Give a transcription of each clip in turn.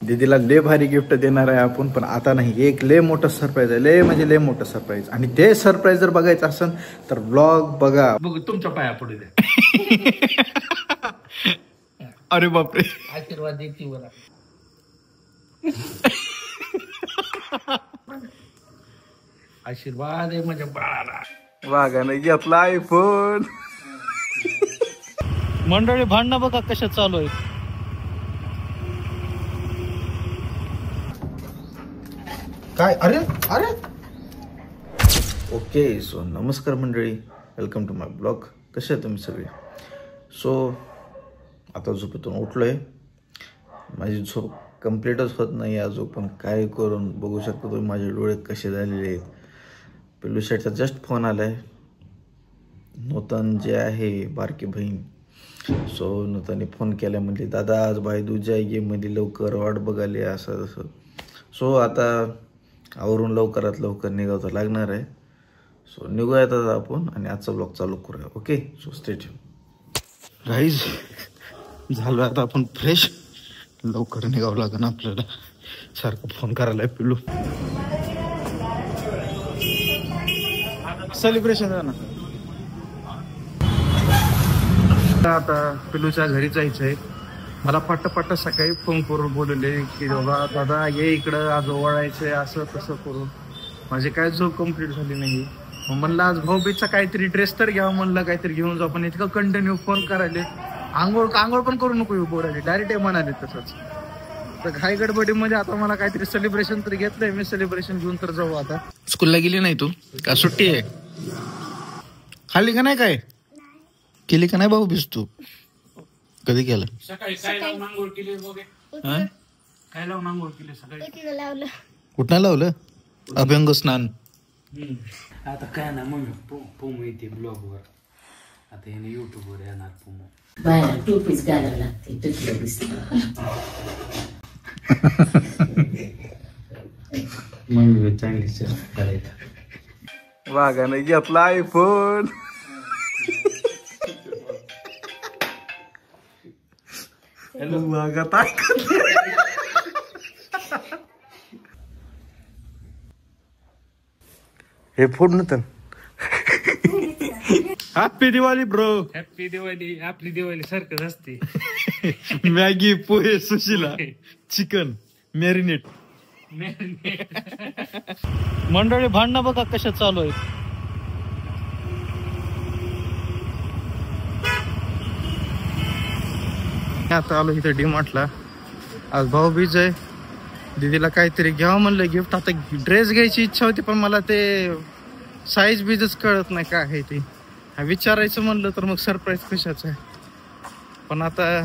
दीदीला लय भारी गिफ्ट देणार आहे आपण, पण आता नाही. एक लय मोठं सरप्राईज आहे, लय म्हणजे लय मोठं सरप्राईज. आणि ते सरप्राईज जर बघायचं असेल तर व्लॉग बघा. बघ तुमच्या पाया पुढे द्या. अरे बापरे, आशीर्वाद दे की मला. आशीर्वाद आहे माझ्या बाळाला. वाघाने घेतला आयफोन. मंडळी भांडणं बघा कशा चालू आहेत. काय? अरे अरे ओके. सो नमस्कार मंडळी, वेलकम टू माय ब्लॉग. कसे आहे तुम्ही सगळे? सो आता झोपेतून उठलोय. माझी झोप कंप्लीटच होत नाही अजून, पण काय करून बघू शकता तुम्ही माझे डोळे कसे झालेले आहेत. पिल्लू शेटचा जस्ट फोन आलाय. नूतन जे आहे बारकी बहीण, सो नूतनने फोन केला, म्हणजे दादा आज भाई दूज आहे, गेममध्ये लवकर वाट बघाली असं तसं. सो आता आवरून लवकरात लवकर निघावं लागणार आहे. सो निघूयात आता आपण आणि आजचा ब्लॉग चालू करूया. Okay, so stay tune. Guys झालो आता आपण फ्रेश. लवकर निघावं लागेल आपल्याला. सारखं फोन करायला आहे पिल्लू. सेलिब्रेशन आहे ना आता. पिल्लूच्या घरी जायचं आहे. मला पट्ट सकाळी फोन करून बोलले की बाबा दादा ये इकडं, आज ओवाळायचंय असं तसं करून. माझी काय झोप कंप्लीट झाली नाही. मग म्हणलं आज भाऊबीजचा काहीतरी ड्रेस तर घ्यावं, म्हणलं काहीतरी घेऊन जाऊ. पण इतकं कंटिन्यू फोन करायले. आंघोळ पण करू नको बोलायले, डायरेक्ट म्हणाले तसंच. तर घाई गडबडीमध्ये आता मला काहीतरी सेलिब्रेशन तर घेतलंय मी. सेलिब्रेशन घेऊन तर जाऊ आता. स्कूलला गेली नाही तू का? सुट्टी आहे? खाल्ली का नाही? काय केली का नाही भाऊबीज तू? कधी केलं? सकाळी काय लावून आंघोळ केली? काय लावून आंघोळ केली सकाळी? कुठं लावलं? अभ्यंग स्नान. आता काय ना मग पोमो येते ब्लॉग वर. आता याने युट्यूब वर येणार पोमो. बाहेर टोपीच घालायला लागते, टोपीला दिसतं. मग चांगली करायचं. वाघाने घेतला आयफोन. हे फोड नव्हतं. Happy Diwali bro. Happy Diwali. आपली दिवाळी सारखंच असते. मॅगी, पोहे, सुशीला, चिकन मॅरिनेट. मंडळी भांडणं बघा कशा चालू आहेत. आता आलो इथं डीमार्टला. आज भाऊबीज आहे. दीदीला काहीतरी घ्यावं म्हणलं गिफ्ट. आता ड्रेस घ्यायची इच्छा होती, पण मला ते साईज बीजच कळत नाही काय आहे ते. विचारायचं म्हणलं तर मग सरप्राईज कशाचं आहे. पण आता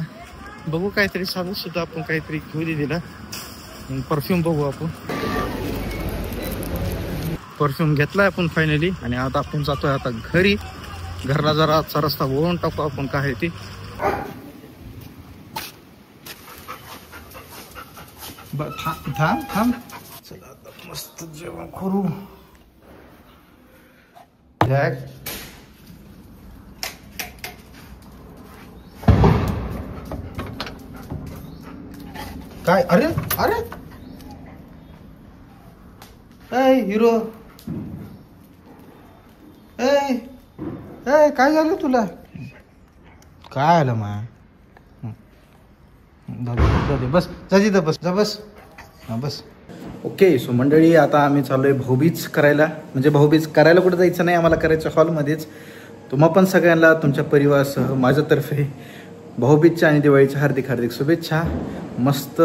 बघू काहीतरी साधं सुद्धा आपण काहीतरी घेऊ दीदीला. परफ्यूम बघू आपण. परफ्यूम घेतलाय आपण फायनली. आणि आता आपण जातोय आता घरी. घरला जरा आजचा रस्ता वळून टाकू आपण काय आहे ते. थांब. चला आता मस्त जेवण करू. काय? अरे अरे हिरो, काय झालं तुला? काय आलं मा? बस बस. हा बस. ओके. सो मंडळी आता आम्ही चाललोय भाऊबीज करायला. म्हणजे भाऊबीज करायला कुठं जायचं नाही, आम्हाला करायचं हॉलमध्येच. तुम्हा पण सगळ्यांना तुमच्या परिवारासह माझ्यातर्फे भाऊबीजच्या आणि दिवाळीच्या हार्दिक हार्दिक शुभेच्छा. मस्त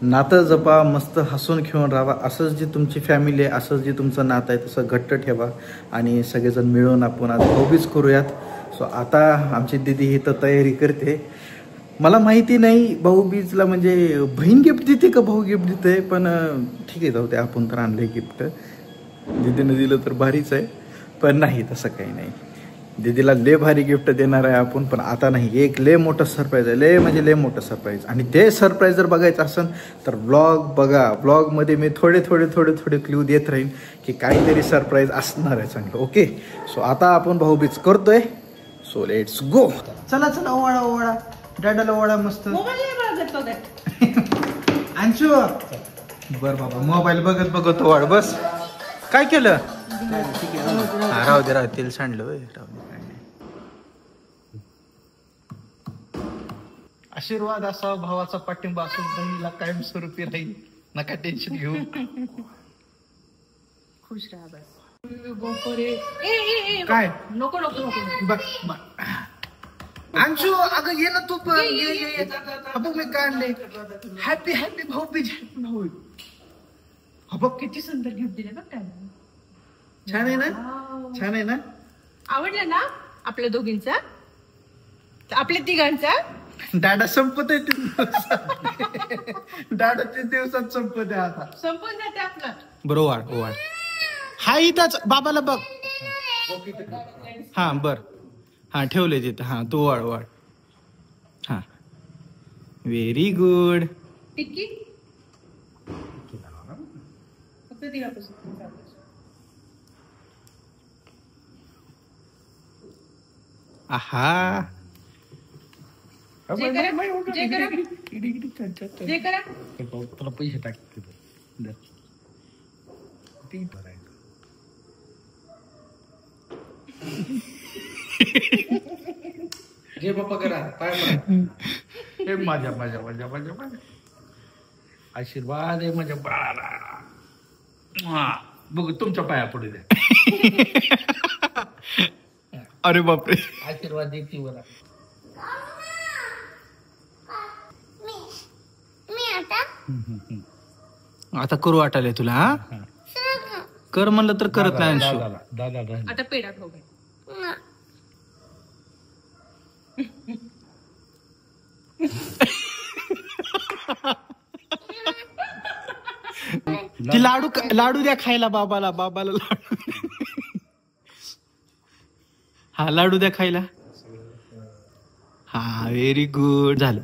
नातं जपा, मस्त हसून खेळून राहा. असंच जी तुमची फॅमिली आहे, असंच जी तुमचं नातं आहे तसं घट्ट ठेवा. आणि सगळेजण मिळून आपण आज भाऊबीज करूयात. सो आता आमची दीदी ही तर तयारी करते. मला माहिती नाही भाऊबीजला म्हणजे बहीण गिफ्ट देते का भाऊ गिफ्ट देते, पण ठीक आहे जाऊ दे. आपण तर आणलंय गिफ्ट. दीदीनं दिलं तर भारीच आहे, पण नाही तसं काही नाही. दीदीला लय भारी गिफ्ट देणार आहे आपण, पण आता नाही. एक लय मोठं सरप्राईज आहे, लय म्हणजे लय मोठं सरप्राईज. आणि ते सरप्राईज जर बघायचं असेल तर व्लॉग बघा. व्लॉगमध्ये मी थोडे क्ल्यू देत राहीन की काहीतरी सरप्राईज असणार आहे चांगलं. ओके. सो आता आपण भाऊबीज करतोय. So let's go. चला ओवाळा डॅडाला ओवाळा मस्त. अंशू बर बाबा मोबाईल बघत बघत वाढ बस. काय केलं? राहू दे तेल सांडलं. राहू दे. आशीर्वाद असा भावाचा पाठिंबा असून बहिणीला कायमस्वरूपी राहील. नका टेन्शन घेऊ. खुश राहा बस. काय नको नको नको बघ अंशू अगं ये ना तू पण ये. बघ मी काढले. Happy happy Bhaubeej. बघ किती सुंदर गिफ्ट दिले बघ त्याला. छान आहे ना? छान आहे ना? आवडलं ना आपल्या दोघींचा आपल्या तिघांचा. डाडा संपत आहे. डाडा 3 दिवसात संपत आहे आता. संपून जाते आपलं. बरोबर वाढ. हा इथंच बाबाला बघ. हा बर हा ठेवले तिथं. हा तू वाढ. हा व्हेरी गुड. टिक्की फक्त तिघापासून. आहा जे करा तुला पैसे टाकते. जे बाप्पा करा पाय हे माझ्या आशीर्वाद आहे माझ्या बाळाला. बघ तुमच्या पाया पुढे द्या. अरे बापरे. आशीर्वाद देते मला. आता करू वाटायला तुला? हा कर म्हणलं तर करत नाही अंशू. दादा आता पेढा खाऊ घे. ती लाडू द्या खायला बाबाला लाडू. हा लाडू द्या खायला. हा व्हेरी गुड झालं.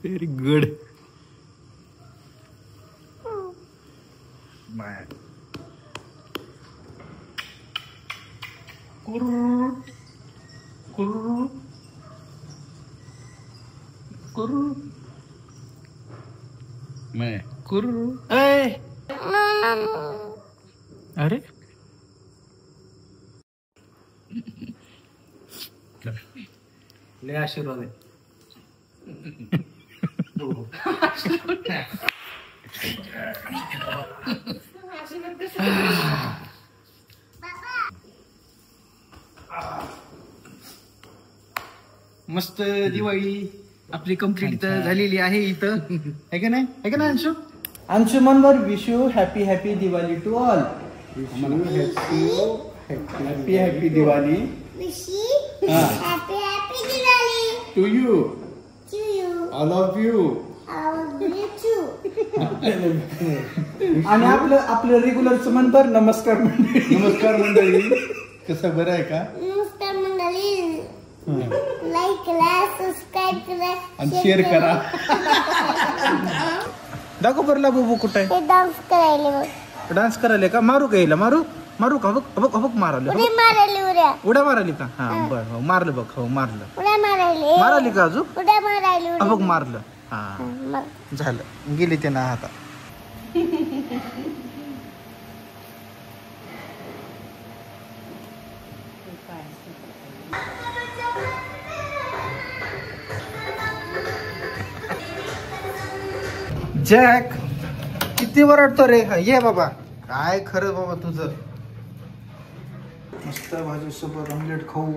Very good. अरे लय आशीर्वाद आहे. मस्त दिवाळी आपली कंप्लीट झालेली आहे इथं. है का नाही Anshu? Anshu Manwar wish you happy happy Diwali to all. Happy happy Diwali to you. All of you. आणि आपलं रेग्युलरचं मनवर नमस्कार मंडळी. कसं बरं आहे का? नमस्कार मंडळी. लाईक करा, सबस्क्राईब करा आणि शेअर करा. दाखव बरला बाबू कुठे आहे? डान्स करायला. डान्स करायला का? मारू का? मारू का? बघ मारले. उड्या माराली का? हा बर मारलं बघ. हो मारलं. उड्या माराली का अजून? उड्या मारायला. बघ मारलं. हा झालं. गेली ते ना आता. जॅक किती वरडतो रे. ये बाबा. काय खरं बाबा तुझं. मस्त भाजी सोबत ऑमलेट खाऊ.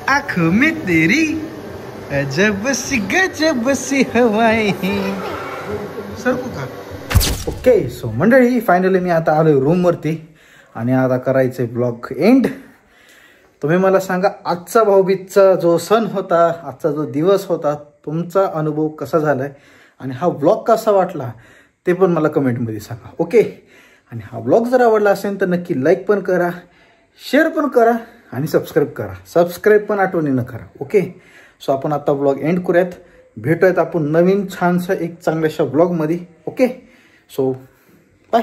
आँख में तेरी जब सी हवाएं. सरकू का? ओके सो मंडळी फायनली मी आता आलोय रूम वरती आणि आता करायचंय ब्लॉग एंड. तुम्ही मला सांगा आजचा भाऊबीजचा जो सण होता, आजचा जो दिवस होता, तुमचा अनुभव कसा झालाय आणि हा ब्लॉग कसा वाटला ते पण मला कमेंटमध्ये सांगा. ओके. आणि हा ब्लॉग जर आवडला असेल तर नक्की लाईक पण करा, शेअर पण करा आणि सबस्क्राईब करा. सबस्क्राईब पण आठवणीनं करा. ओके. सो आपण आता ब्लॉग एंड करूयात. भेटूयात आपण नवीन छानसं एक चांगल्याशा ब्लॉगमध्ये. ओके. So bye.